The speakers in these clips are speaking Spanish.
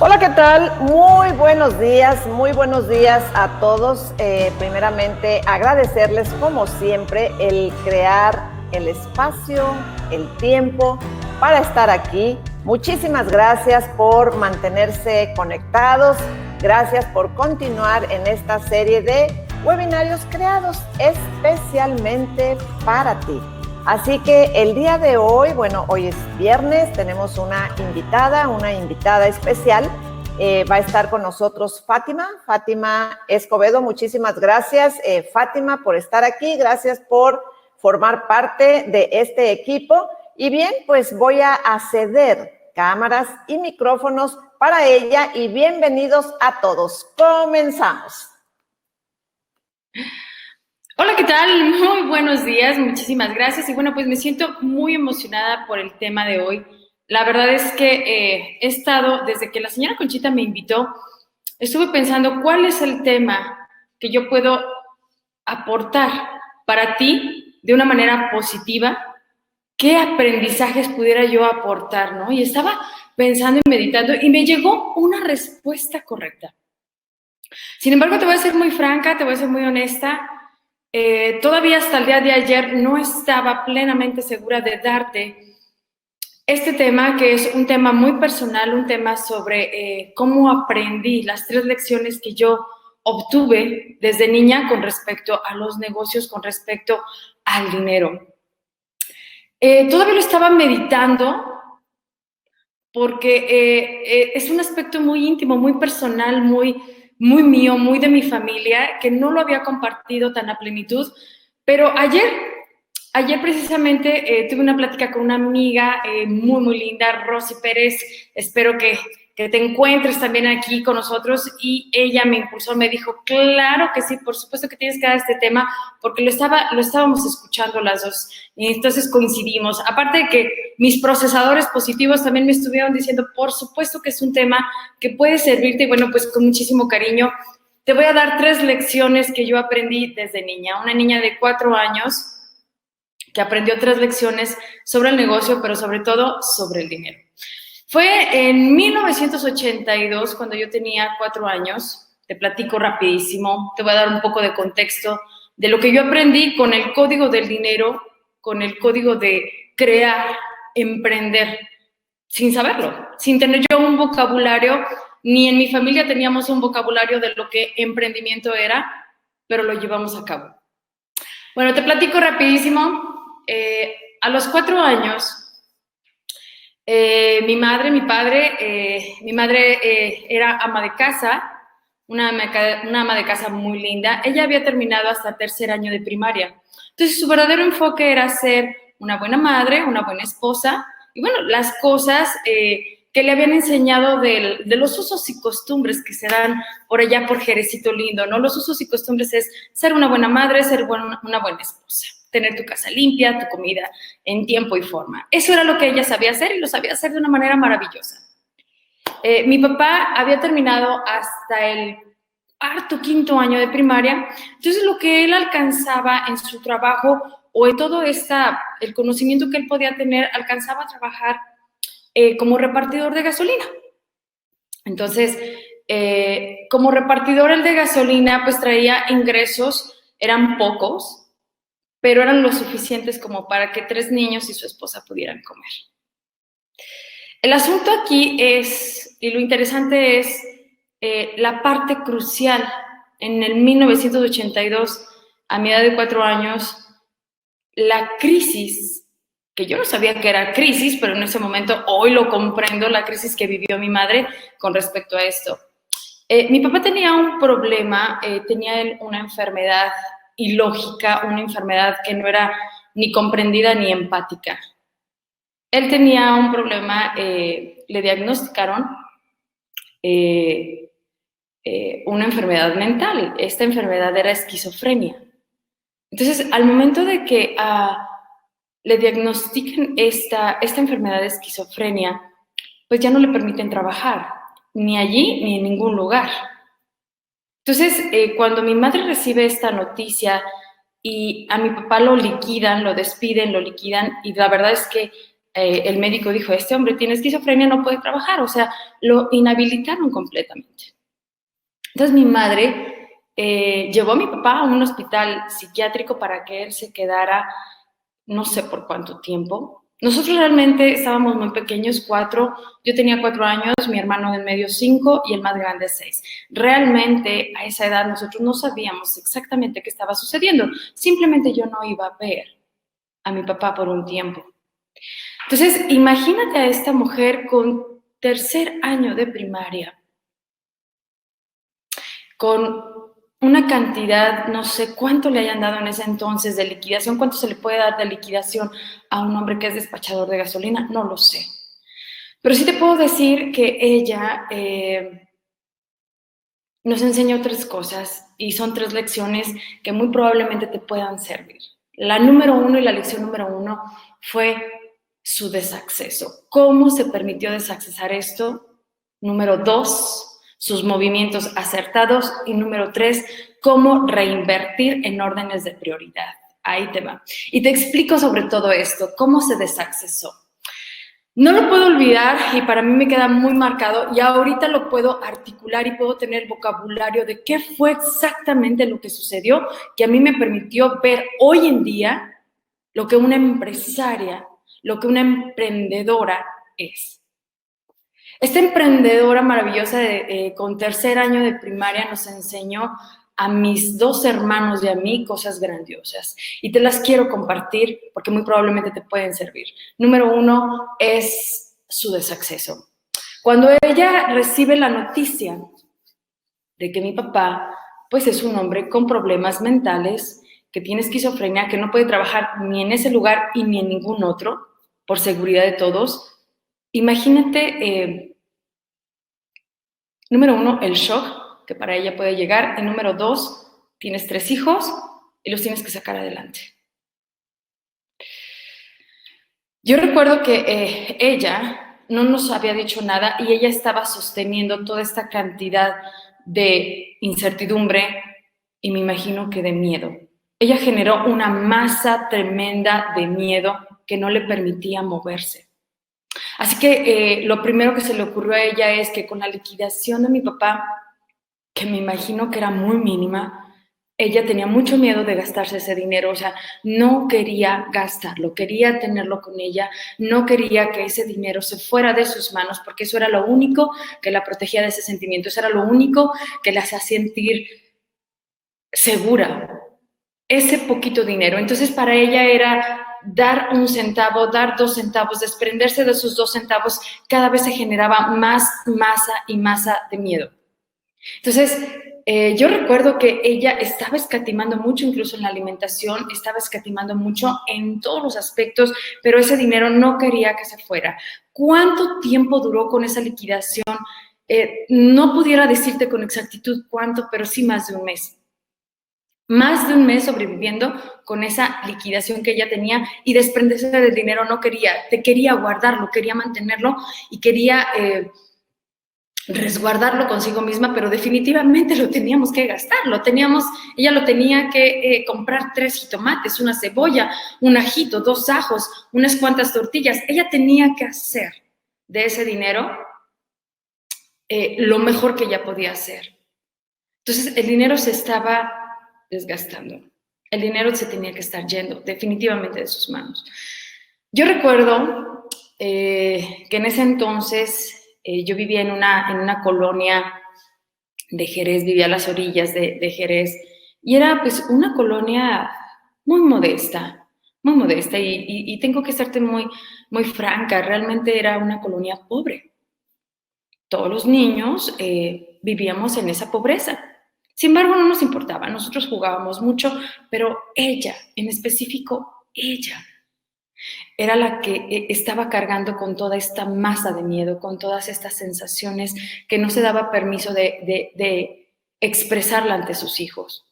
Hola, ¿qué tal? Muy buenos días a todos. Primeramente, agradecerles como siempre el crear el espacio, el tiempo para estar aquí. Muchísimas gracias por mantenerse conectados. Gracias por continuar en esta serie de webinarios creados especialmente para ti. Así que el día de hoy, bueno, hoy es viernes, tenemos una invitada especial. Va a estar con nosotros Fátima Escobedo. Muchísimas gracias, Fátima, por estar aquí. Gracias por formar parte de este equipo. Y bien, pues voy a ceder cámaras y micrófonos para ella y bienvenidos a todos. Comenzamos. Hola, ¿qué tal? Muy buenos días, muchísimas gracias. Y bueno, pues me siento muy emocionada por el tema de hoy. La verdad es que he estado, desde que la señora Conchita me invitó, estuve pensando cuál es el tema que yo puedo aportar para ti de una manera positiva, qué aprendizajes pudiera yo aportar, ¿no? Y estaba pensando y meditando y me llegó una respuesta correcta. Sin embargo, te voy a ser muy franca, te voy a ser muy honesta. Todavía hasta el día de ayer no estaba plenamente segura de darte este tema, que es un tema muy personal, un tema sobre cómo aprendí las 3 lecciones que yo obtuve desde niña con respecto a los negocios, con respecto al dinero. Todavía lo estaba meditando porque es un aspecto muy íntimo, muy personal, muy mío, muy de mi familia, que no lo había compartido tan a plenitud, pero ayer precisamente tuve una plática con una amiga muy linda, Rosy Pérez. Espero que te encuentres también aquí con nosotros, y ella me impulsó, me dijo, claro que sí, por supuesto que tienes que dar este tema, porque lo estábamos escuchando las dos, y entonces coincidimos. Aparte de que mis procesadores positivos también me estuvieron diciendo, por supuesto que es un tema que puede servirte, y bueno, pues con muchísimo cariño te voy a dar 3 lecciones que yo aprendí desde niña. Una niña de 4 años que aprendió 3 lecciones sobre el negocio, pero sobre todo sobre el dinero. Fue en 1982, cuando yo tenía 4 años. Te platico rapidísimo, te voy a dar un poco de contexto de lo que yo aprendí con el código del dinero, con el código de crear, emprender, sin saberlo, sin tener yo un vocabulario, ni en mi familia teníamos un vocabulario de lo que emprendimiento era, pero lo llevamos a cabo. Bueno, te platico rapidísimo. A los 4 años, mi madre era ama de casa, una ama de casa muy linda. Ella había terminado hasta 3er año de primaria. Entonces, su verdadero enfoque era ser una buena madre, una buena esposa, y bueno, las cosas que le habían enseñado de los usos y costumbres que se dan por allá por Jerecito Lindo, ¿no? Los usos y costumbres es ser una buena madre, ser una buena esposa, tener tu casa limpia, tu comida en tiempo y forma. Eso era lo que ella sabía hacer, y lo sabía hacer de una manera maravillosa. Mi papá había terminado hasta el 4º año de primaria. Entonces, lo que él alcanzaba en su trabajo, o en todo el conocimiento que él podía tener, alcanzaba a trabajar como repartidor de gasolina. Entonces, como repartidor el de gasolina, pues traía ingresos, eran pocos, pero eran lo suficientes como para que 3 niños y su esposa pudieran comer. El asunto aquí es, y lo interesante es, la parte crucial. En el 1982, a mi edad de 4 años, la crisis, que yo no sabía que era crisis, pero en ese momento, hoy lo comprendo, la crisis que vivió mi madre con respecto a esto. Mi papá tenía un problema, tenía una enfermedad ilógica, una enfermedad que no era ni comprendida ni empática. Él tenía un problema, le diagnosticaron una enfermedad mental. Esta enfermedad era esquizofrenia. Entonces, al momento de que le diagnostiquen esta enfermedad de esquizofrenia, pues ya no le permiten trabajar, ni allí ni en ningún lugar. Entonces, cuando mi madre recibe esta noticia y a mi papá lo liquidan, lo despiden, lo liquidan, y la verdad es que el médico dijo, este hombre tiene esquizofrenia, no puede trabajar, o sea, lo inhabilitaron completamente. Entonces mi madre llevó a mi papá a un hospital psiquiátrico para que él se quedara no sé por cuánto tiempo. Nosotros realmente estábamos muy pequeños, 4, yo tenía 4 años, mi hermano del medio 5 y el más grande 6. Realmente a esa edad nosotros no sabíamos exactamente qué estaba sucediendo, simplemente yo no iba a ver a mi papá por un tiempo. Entonces, imagínate a esta mujer con tercer año de primaria, con una cantidad, no sé cuánto le hayan dado en ese entonces de liquidación, cuánto se le puede dar de liquidación a un hombre que es despachador de gasolina, no lo sé. Pero sí te puedo decir que ella nos enseñó 3 cosas y son 3 lecciones que muy probablemente te puedan servir. La número 1 y la lección número 1 fue su desacceso. ¿Cómo se permitió desaccesar esto? Número 2, sus movimientos acertados. Y número 3, cómo reinvertir en órdenes de prioridad. Ahí te va. Y te explico sobre todo esto, cómo se desaccesó. No lo puedo olvidar y para mí me queda muy marcado y ahorita lo puedo articular y puedo tener vocabulario de qué fue exactamente lo que sucedió que a mí me permitió ver hoy en día lo que una empresaria, lo que una emprendedora es. Esta emprendedora maravillosa con tercer año de primaria nos enseñó a mis 2 hermanos y a mí cosas grandiosas. Y te las quiero compartir porque muy probablemente te pueden servir. Número 1 es su desacceso. Cuando ella recibe la noticia de que mi papá, pues es un hombre con problemas mentales, que tiene esquizofrenia, que no puede trabajar ni en ese lugar y ni en ningún otro, por seguridad de todos, imagínate, número 1, el shock que para ella puede llegar. Y número 2, tienes 3 hijos y los tienes que sacar adelante. Yo recuerdo que ella no nos había dicho nada y ella estaba sosteniendo toda esta cantidad de incertidumbre y me imagino que de miedo. Ella generó una masa tremenda de miedo que no le permitía moverse. Así que lo primero que se le ocurrió a ella es que con la liquidación de mi papá, que me imagino que era muy mínima, ella tenía mucho miedo de gastarse ese dinero, o sea, no quería gastarlo, quería tenerlo con ella, no quería que ese dinero se fuera de sus manos, porque eso era lo único que la protegía de ese sentimiento, eso era lo único que la hacía sentir segura, ese poquito dinero. Entonces, para ella era dar 1 centavo, dar 2 centavos, desprenderse de esos 2 centavos, cada vez se generaba más masa y masa de miedo. Entonces, yo recuerdo que ella estaba escatimando mucho, incluso en la alimentación, estaba escatimando mucho en todos los aspectos, pero ese dinero no quería que se fuera. ¿Cuánto tiempo duró con esa liquidación? No pudiera decirte con exactitud cuánto, pero sí más de 1 mes. Más de 1 mes sobreviviendo con esa liquidación que ella tenía y desprenderse del dinero no quería, quería guardarlo, quería mantenerlo y quería resguardarlo consigo misma, pero definitivamente lo teníamos que gastar, ella lo tenía que comprar 3 jitomates, una cebolla, un ajito, 2 ajos, unas cuantas tortillas. Ella tenía que hacer de ese dinero lo mejor que ella podía hacer. Entonces, el dinero se estaba desgastando. El dinero se tenía que estar yendo definitivamente de sus manos. Yo recuerdo que en ese entonces yo vivía en una colonia de Jerez, vivía a las orillas de Jerez, y era pues una colonia muy modesta, y tengo que serte muy, muy franca, realmente era una colonia pobre. Todos los niños vivíamos en esa pobreza. Sin embargo, no nos importaba, nosotros jugábamos mucho, pero ella, en específico, ella era la que estaba cargando con toda esta masa de miedo, con todas estas sensaciones que no se daba permiso de expresarla ante sus hijos.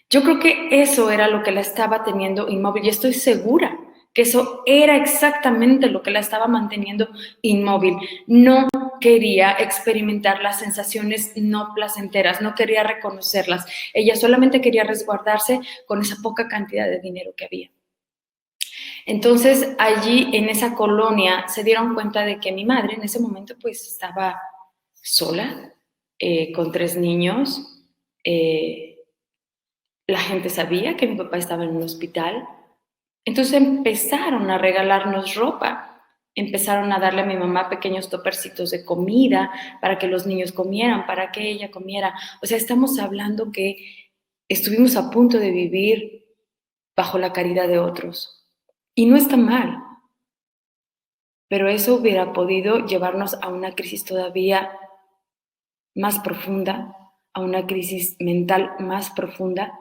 Yo creo que eso era lo que la estaba teniendo inmóvil y estoy segura que eso era exactamente lo que la estaba manteniendo inmóvil. No quería experimentar las sensaciones no placenteras, no quería reconocerlas. Ella solamente quería resguardarse con esa poca cantidad de dinero que había. Entonces, allí en esa colonia se dieron cuenta de que mi madre en ese momento pues estaba sola, con 3 niños. La gente sabía que mi papá estaba en un hospital. Entonces empezaron a regalarnos ropa. Empezaron a darle a mi mamá pequeños topercitos de comida para que los niños comieran, para que ella comiera. O sea, estamos hablando que estuvimos a punto de vivir bajo la caridad de otros. Y no está mal, pero eso hubiera podido llevarnos a una crisis todavía más profunda, a una crisis mental más profunda.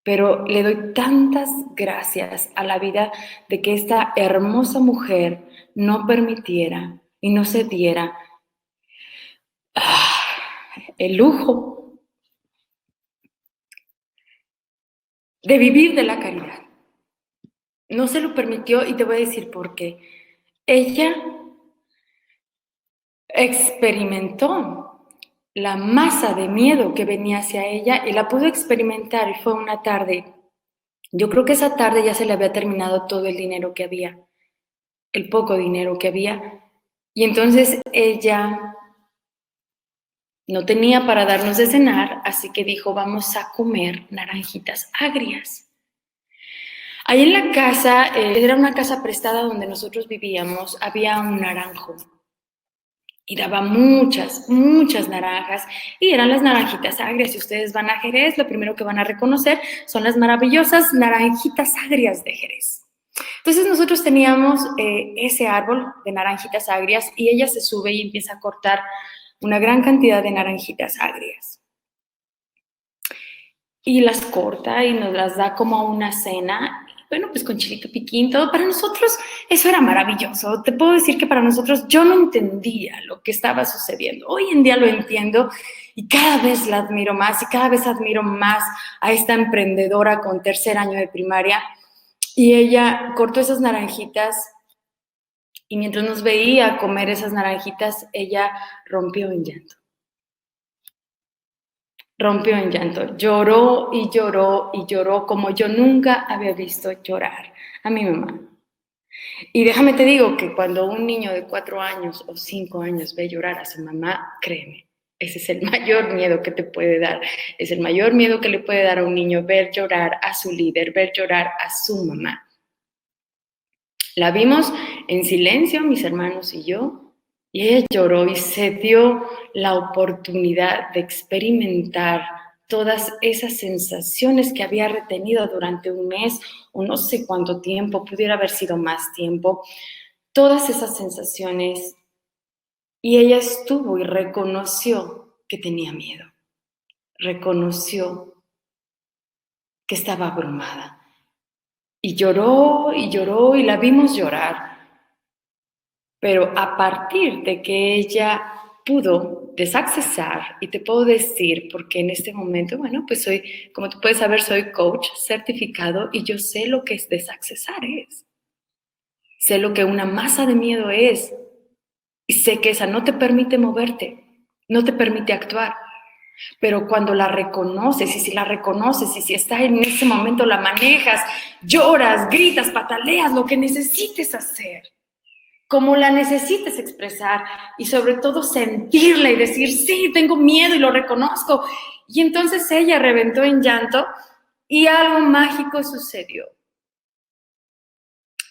Pero le doy tantas gracias a la vida de que esta hermosa mujer no permitiera y no se diera el lujo de vivir de la caridad. No se lo permitió y te voy a decir por qué. Ella experimentó la masa de miedo que venía hacia ella y la pudo experimentar y fue una tarde. Yo creo que esa tarde ya se le había terminado todo el dinero que había, el poco dinero que había. Y entonces ella no tenía para darnos de cenar, así que dijo, vamos a comer naranjitas agrias. Ahí en la casa, era una casa prestada donde nosotros vivíamos, había un naranjo. Y daba muchas, muchas naranjas. Y eran las naranjitas agrias. Si ustedes van a Jerez, lo primero que van a reconocer son las maravillosas naranjitas agrias de Jerez. Entonces nosotros teníamos ese árbol de naranjitas agrias y ella se sube y empieza a cortar una gran cantidad de naranjitas agrias. Y las corta y nos las da como una cena. Bueno, pues con chilito piquín, todo. Para nosotros eso era maravilloso. Te puedo decir que para nosotros yo no entendía lo que estaba sucediendo. Hoy en día lo entiendo y cada vez la admiro más y cada vez admiro más a esta emprendedora con 3er año de primaria. Y ella cortó esas naranjitas y mientras nos veía comer esas naranjitas, ella rompió en llanto. Rompió en llanto, lloró y lloró y lloró como yo nunca había visto llorar a mi mamá. Y déjame te digo que cuando un niño de 4 años o 5 años ve llorar a su mamá, créeme, ese es el mayor miedo que te puede dar. Es el mayor miedo que le puede dar a un niño ver llorar a su líder, ver llorar a su mamá. La vimos en silencio, mis hermanos y yo, y ella lloró y se dio la oportunidad de experimentar todas esas sensaciones que había retenido durante un mes o no sé cuánto tiempo, pudiera haber sido más tiempo, todas esas sensaciones. Y ella estuvo y reconoció que tenía miedo, reconoció que estaba abrumada. Y lloró y la vimos llorar. Pero a partir de que ella pudo desaccesar, y te puedo decir, porque en este momento, bueno, pues soy, como tú puedes saber, soy coach certificado y yo sé lo que es desaccesar es. Sé lo que una masa de miedo es. Y sé que esa no te permite moverte, no te permite actuar. Pero cuando la reconoces, y si la reconoces, y si está en ese momento la manejas, lloras, gritas, pataleas, lo que necesites hacer, como la necesites expresar y sobre todo sentirla y decir, sí, tengo miedo y lo reconozco. Y entonces ella reventó en llanto y algo mágico sucedió.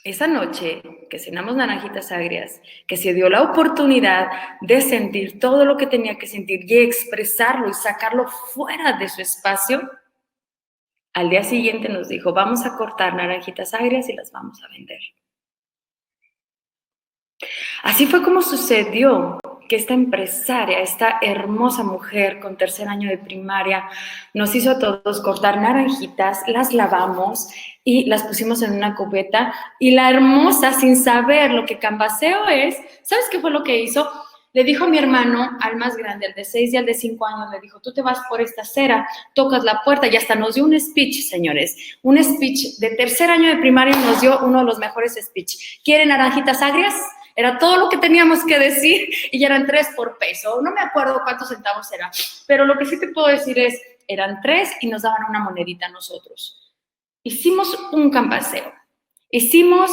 Esa noche que cenamos naranjitas agrias, que se dio la oportunidad de sentir todo lo que tenía que sentir y expresarlo y sacarlo fuera de su espacio, al día siguiente nos dijo, vamos a cortar naranjitas agrias y las vamos a vender. Así fue como sucedió que esta empresaria, esta hermosa mujer con 3er año de primaria, nos hizo a todos cortar naranjitas, las lavamos y las pusimos en una cubeta. Y la hermosa, sin saber lo que cambaseo es, ¿sabes qué fue lo que hizo? Le dijo a mi hermano, al más grande, al de 6 y al de 5 años, le dijo, tú te vas por esta acera, tocas la puerta y hasta nos dio un speech, señores. Un speech de 3er año de primaria nos dio uno de los mejores speech. ¿Quieren naranjitas agrias? Era todo lo que teníamos que decir y ya eran 3 por peso. No me acuerdo cuántos centavos era, pero lo que sí te puedo decir es, eran 3 y nos daban una monedita a nosotros. Hicimos un campaseo Hicimos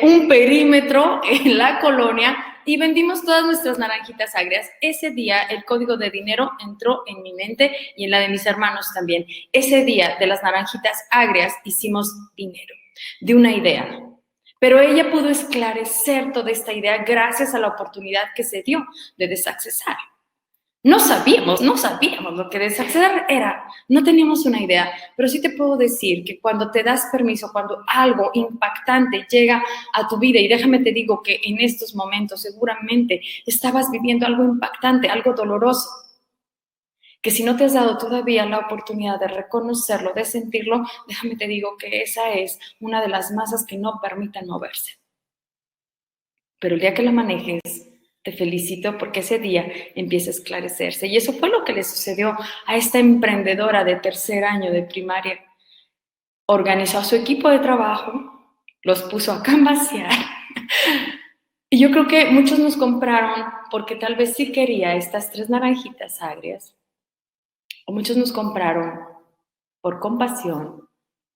un perímetro en la colonia y vendimos todas nuestras naranjitas agrias. Ese día el código de dinero entró en mi mente y en la de mis hermanos también. Ese día de las naranjitas agrias hicimos dinero de una idea. Pero ella pudo esclarecer toda esta idea gracias a la oportunidad que se dio de desaccesar. No sabíamos lo que desacceder era, no teníamos una idea, pero sí te puedo decir que cuando te das permiso, cuando algo impactante llega a tu vida, y déjame te digo que en estos momentos seguramente estabas viviendo algo impactante, algo doloroso, que si no te has dado todavía la oportunidad de reconocerlo, de sentirlo, déjame te digo que esa es una de las masas que no permiten moverse. Pero el día que la manejes, te felicito porque ese día empieza a esclarecerse. Y eso fue lo que le sucedió a esta emprendedora de tercer año de primaria. Organizó a su equipo de trabajo, los puso a canvasear. Y yo creo que muchos nos compraron porque tal vez sí quería estas 3 naranjitas agrias. O muchos nos compraron por compasión.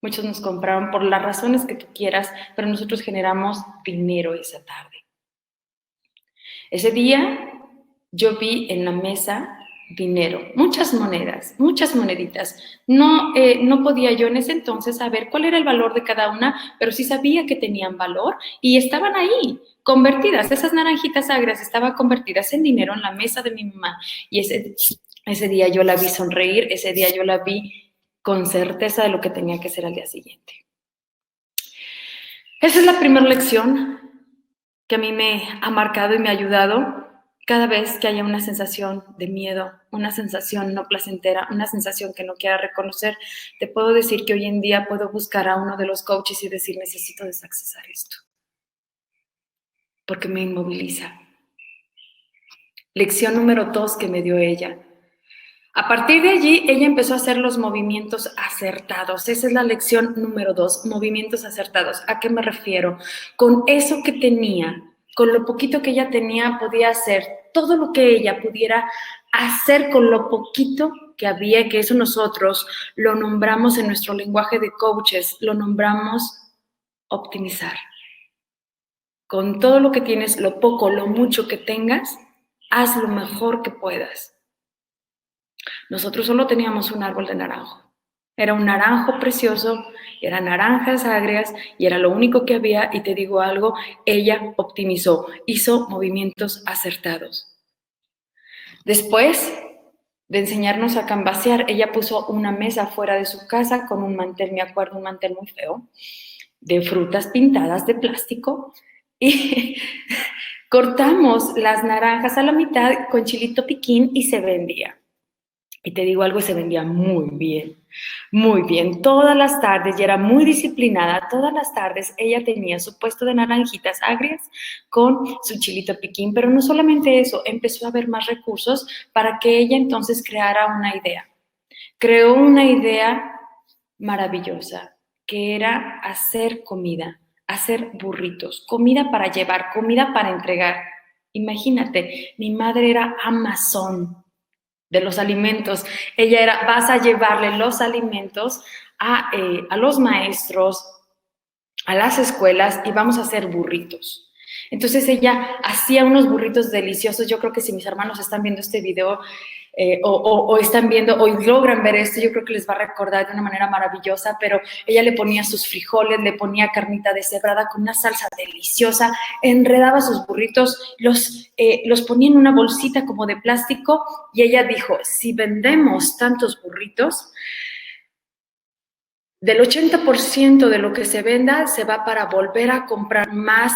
Muchos nos compraron por las razones que tú quieras, pero nosotros generamos dinero esa tarde. Ese día yo vi en la mesa dinero, muchas monedas, muchas moneditas. No podía yo en ese entonces saber cuál era el valor de cada una, pero sí sabía que tenían valor y estaban ahí, convertidas. Esas naranjitas agrias estaban convertidas en dinero en la mesa de mi mamá. Y ese día yo la vi sonreír, ese día yo la vi con certeza de lo que tenía que hacer al día siguiente. Esa es la primera lección que a mí me ha marcado y me ha ayudado cada vez que haya una sensación de miedo, una sensación no placentera, una sensación que no quiera reconocer. Te puedo decir que hoy en día puedo buscar a uno de los coaches y decir, necesito desaccesar esto, porque me inmoviliza. Lección número 2 que me dio ella. A partir de allí, ella empezó a hacer los movimientos acertados. Esa es la lección número 2, movimientos acertados. ¿A qué me refiero? Con eso que tenía, con lo poquito que ella tenía, podía hacer todo lo que ella pudiera hacer con lo poquito que había, que eso nosotros lo nombramos en nuestro lenguaje de coaches, lo nombramos optimizar. Con todo lo que tienes, lo poco, lo mucho que tengas, haz lo mejor que puedas. Nosotros solo teníamos un árbol de naranjo. Era un naranjo precioso, eran naranjas agrias y era lo único que había. Y te digo algo, ella optimizó, hizo movimientos acertados. Después de enseñarnos a canvasear, ella puso una mesa fuera de su casa con un mantel, me acuerdo, un mantel muy feo, de frutas pintadas de plástico y cortamos las naranjas a la mitad con chilito piquín y se vendía. Y te digo algo, se vendía muy bien, todas las tardes, y era muy disciplinada, todas las tardes ella tenía su puesto de naranjitas agrias con su chilito piquín, pero no solamente eso, empezó a haber más recursos para que ella entonces creara una idea. Creó una idea maravillosa, que era hacer comida, hacer burritos, comida para llevar, comida para entregar. Imagínate, mi madre era Amazon de los alimentos. Ella era, vas a llevarle los alimentos a los maestros, a las escuelas y vamos a hacer burritos. Entonces ella hacía unos burritos deliciosos. Yo creo que si mis hermanos están viendo este video o están viendo o logran ver esto, yo creo que les va a recordar de una manera maravillosa, pero ella le ponía sus frijoles, le ponía carnita deshebrada con una salsa deliciosa, enredaba sus burritos, los ponía en una bolsita como de plástico y ella dijo, si vendemos tantos burritos, del 80% de lo que se venda se va para volver a comprar más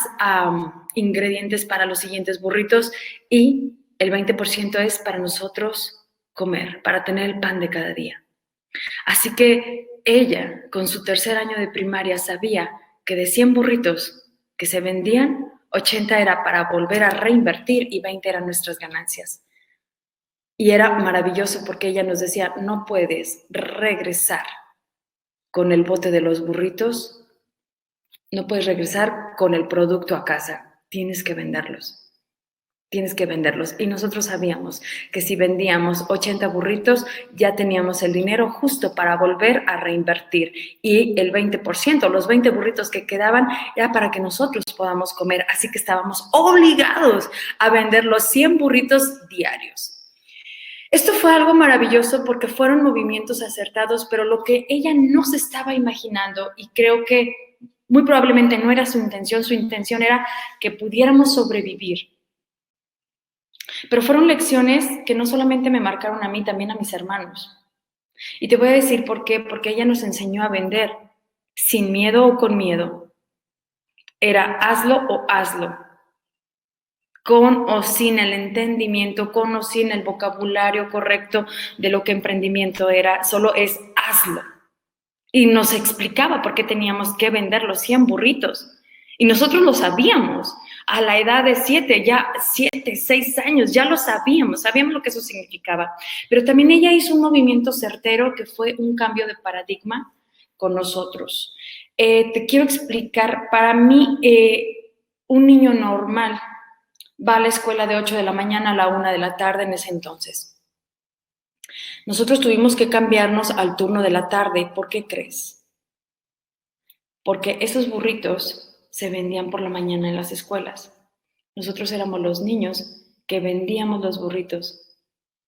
ingredientes para los siguientes burritos y el 20% es para nosotros comer, para tener el pan de cada día. Así que ella, con su tercer año de primaria, sabía que de 100 burritos que se vendían, 80 era para volver a reinvertir y 20 eran nuestras ganancias. Y era maravilloso porque ella nos decía, no puedes regresar con el bote de los burritos, no puedes regresar con el producto a casa, tienes que venderlos. tienes que venderlos. Y nosotros sabíamos que si vendíamos 80 burritos, ya teníamos el dinero justo para volver a reinvertir. Y el 20%, los 20 burritos que quedaban, era para que nosotros podamos comer. Así que estábamos obligados a vender los 100 burritos diarios. Esto fue algo maravilloso porque fueron movimientos acertados, pero lo que ella no se estaba imaginando, y creo que muy probablemente no era su intención era que pudiéramos sobrevivir. Pero fueron lecciones que no solamente me marcaron a mí, también a mis hermanos. Y te voy a decir por qué, porque ella nos enseñó a vender sin miedo o con miedo. Era hazlo o hazlo. Con o sin el entendimiento, con o sin el vocabulario correcto de lo que emprendimiento era, solo es hazlo. Y nos explicaba por qué teníamos que vender los 100 burritos. Y nosotros lo sabíamos. A la edad de 6 años, ya lo sabíamos lo que eso significaba. Pero también ella hizo un movimiento certero que fue un cambio de paradigma con nosotros. Te quiero explicar, para mí, un niño normal va a la escuela de 8 de la mañana a la 1 de la tarde en ese entonces. Nosotros tuvimos que cambiarnos al turno de la tarde. ¿Por qué crees? Porque esos burritos se vendían por la mañana en las escuelas. Nosotros éramos los niños que vendíamos los burritos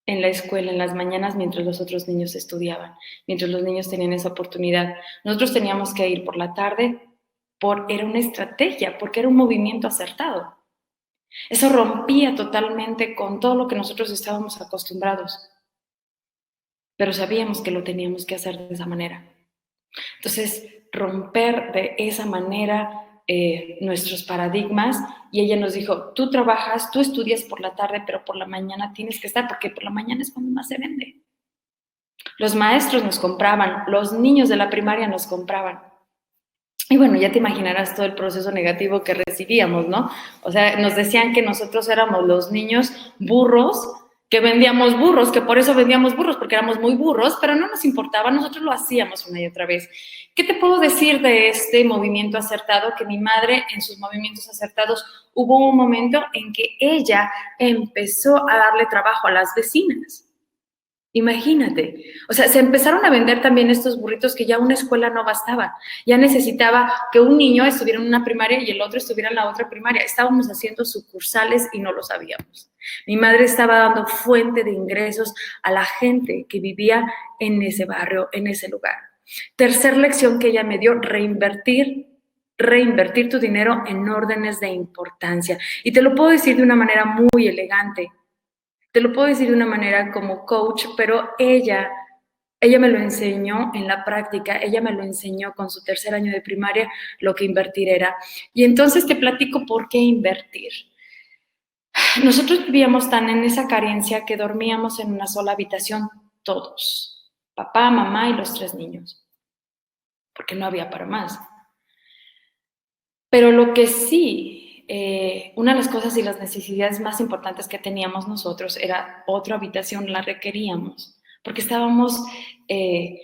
en la escuela, en las mañanas, mientras los otros niños estudiaban, mientras los niños tenían esa oportunidad. Nosotros teníamos que ir por la tarde, era una estrategia, porque era un movimiento acertado. Eso rompía totalmente con todo lo que nosotros estábamos acostumbrados, pero sabíamos que lo teníamos que hacer de esa manera. Entonces, romper de esa manera nuestros paradigmas, y ella nos dijo, tú trabajas, tú estudias por la tarde, pero por la mañana tienes que estar, porque por la mañana es cuando más se vende. Los maestros nos compraban, los niños de la primaria nos compraban. Y bueno, ya te imaginarás todo el proceso negativo que recibíamos, ¿no? O sea, nos decían que nosotros éramos los niños burros, que vendíamos burros, que por eso vendíamos burros, porque éramos muy burros, pero no nos importaba, nosotros lo hacíamos una y otra vez. ¿Qué te puedo decir de este movimiento acertado? Que mi madre, en sus movimientos acertados, hubo un momento en que ella empezó a darle trabajo a las vecinas. Imagínate, o sea, se empezaron a vender también estos burritos que ya una escuela no bastaba, ya necesitaba que un niño estuviera en una primaria y el otro estuviera en la otra primaria. Estábamos haciendo sucursales y no lo sabíamos. Mi madre estaba dando fuente de ingresos a la gente que vivía en ese barrio, en ese lugar. Tercer lección que ella me dio, reinvertir tu dinero en órdenes de importancia. Y te lo puedo decir de una manera muy elegante. Te lo puedo decir de una manera como coach, pero ella me lo enseñó en la práctica, ella me lo enseñó con su tercer año de primaria, lo que invertir era. Y entonces te platico por qué invertir. Nosotros vivíamos tan en esa carencia que dormíamos en una sola habitación todos, papá, mamá y los 3 niños, porque no había para más. Pero lo que sí, una de las cosas y las necesidades más importantes que teníamos nosotros era otra habitación, la requeríamos, porque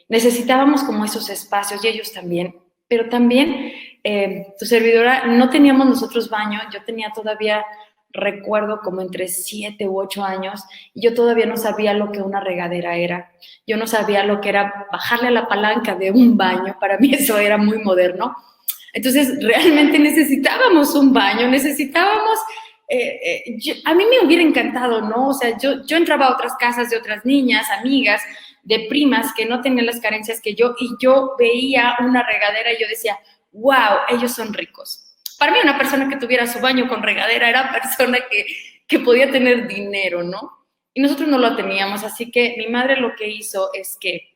necesitábamos como esos espacios y ellos también, pero también tu servidora, no teníamos nosotros baño, yo tenía todavía, recuerdo como entre 7 u 8 años, y yo todavía no sabía lo que una regadera era, yo no sabía lo que era bajarle a la palanca de un baño, para mí eso era muy moderno. Entonces, realmente necesitábamos un baño, a mí me hubiera encantado, ¿no? O sea, yo entraba a otras casas de otras niñas, amigas, de primas que no tenían las carencias que yo, y yo veía una regadera y yo decía, wow, ellos son ricos. Para mí, una persona que tuviera su baño con regadera era persona que podía tener dinero, ¿no? Y nosotros no lo teníamos, así que mi madre lo que hizo es que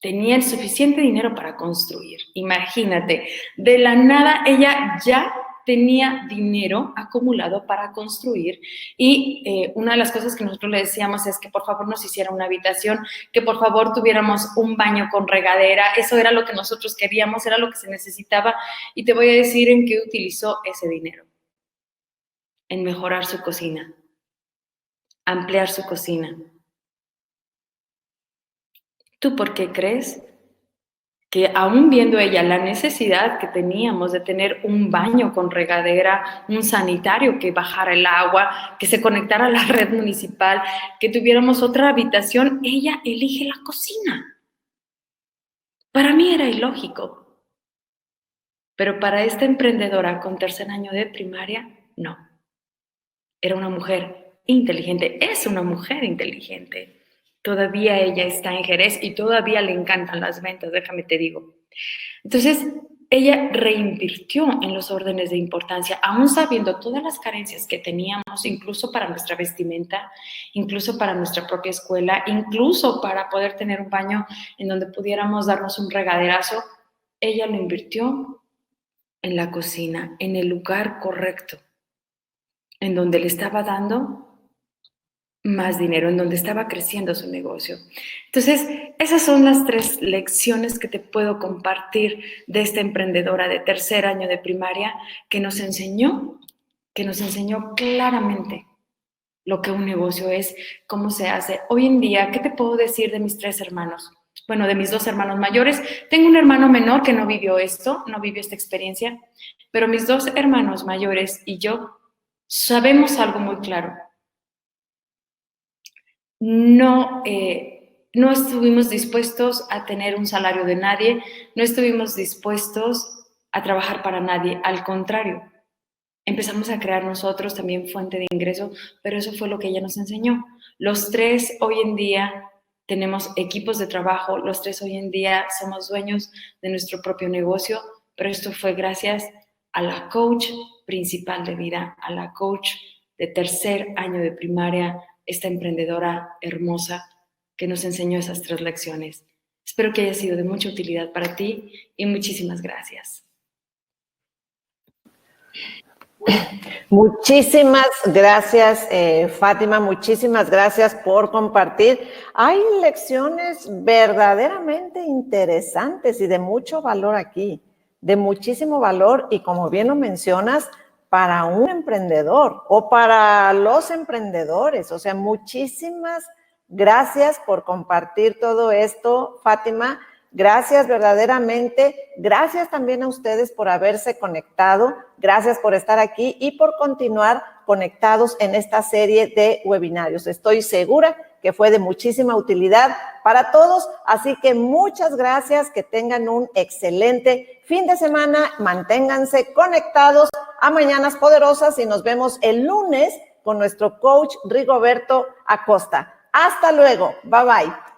tenía el suficiente dinero para construir. Imagínate, de la nada ella ya tenía dinero acumulado para construir y una de las cosas que nosotros le decíamos es que por favor nos hiciera una habitación, que por favor tuviéramos un baño con regadera. Eso era lo que nosotros queríamos, era lo que se necesitaba, y te voy a decir en qué utilizó ese dinero. En mejorar su cocina, ampliar su cocina. ¿Tú por qué crees que aún viendo ella la necesidad que teníamos de tener un baño con regadera, un sanitario que bajara el agua, que se conectara a la red municipal, que tuviéramos otra habitación, ella elige la cocina. Para mí era ilógico, pero para esta emprendedora con tercer año de primaria, no. Era una mujer inteligente, es una mujer inteligente. Todavía ella está en Jerez y todavía le encantan las ventas, déjame te digo. Entonces, ella reinvirtió en los órdenes de importancia, aún sabiendo todas las carencias que teníamos, incluso para nuestra vestimenta, incluso para nuestra propia escuela, incluso para poder tener un baño en donde pudiéramos darnos un regaderazo. Ella lo invirtió en la cocina, en el lugar correcto, en donde le estaba dando más dinero, en donde estaba creciendo su negocio. Entonces, esas son las 3 lecciones que te puedo compartir de esta emprendedora de tercer año de primaria que nos enseñó claramente lo que un negocio es, cómo se hace. Hoy en día, ¿qué te puedo decir de mis 3 hermanos? Bueno, de mis 2 hermanos mayores. Tengo un hermano menor que no vivió esta experiencia, pero mis 2 hermanos mayores y yo sabemos algo muy claro. No estuvimos dispuestos a tener un salario de nadie, no estuvimos dispuestos a trabajar para nadie, al contrario, empezamos a crear nosotros también fuente de ingreso, pero eso fue lo que ella nos enseñó. Los 3 hoy en día tenemos equipos de trabajo, los 3 hoy en día somos dueños de nuestro propio negocio, pero esto fue gracias a la coach principal de vida, a la coach de tercer año de primaria, esta emprendedora hermosa que nos enseñó esas 3 lecciones. Espero que haya sido de mucha utilidad para ti y muchísimas gracias. Muchísimas gracias, Fátima, muchísimas gracias por compartir. Hay lecciones verdaderamente interesantes y de mucho valor aquí, de muchísimo valor y como bien lo mencionas, para un emprendedor o para los emprendedores. O sea, muchísimas gracias por compartir todo esto, Fátima. Gracias verdaderamente. Gracias también a ustedes por haberse conectado. Gracias por estar aquí y por continuar conectados en esta serie de webinarios. Estoy segura que fue de muchísima utilidad para todos. Así que muchas gracias. Que tengan un excelente fin de semana. Manténganse conectados a Mañanas Poderosas y nos vemos el lunes con nuestro coach Rigoberto Acosta. Hasta luego. Bye bye.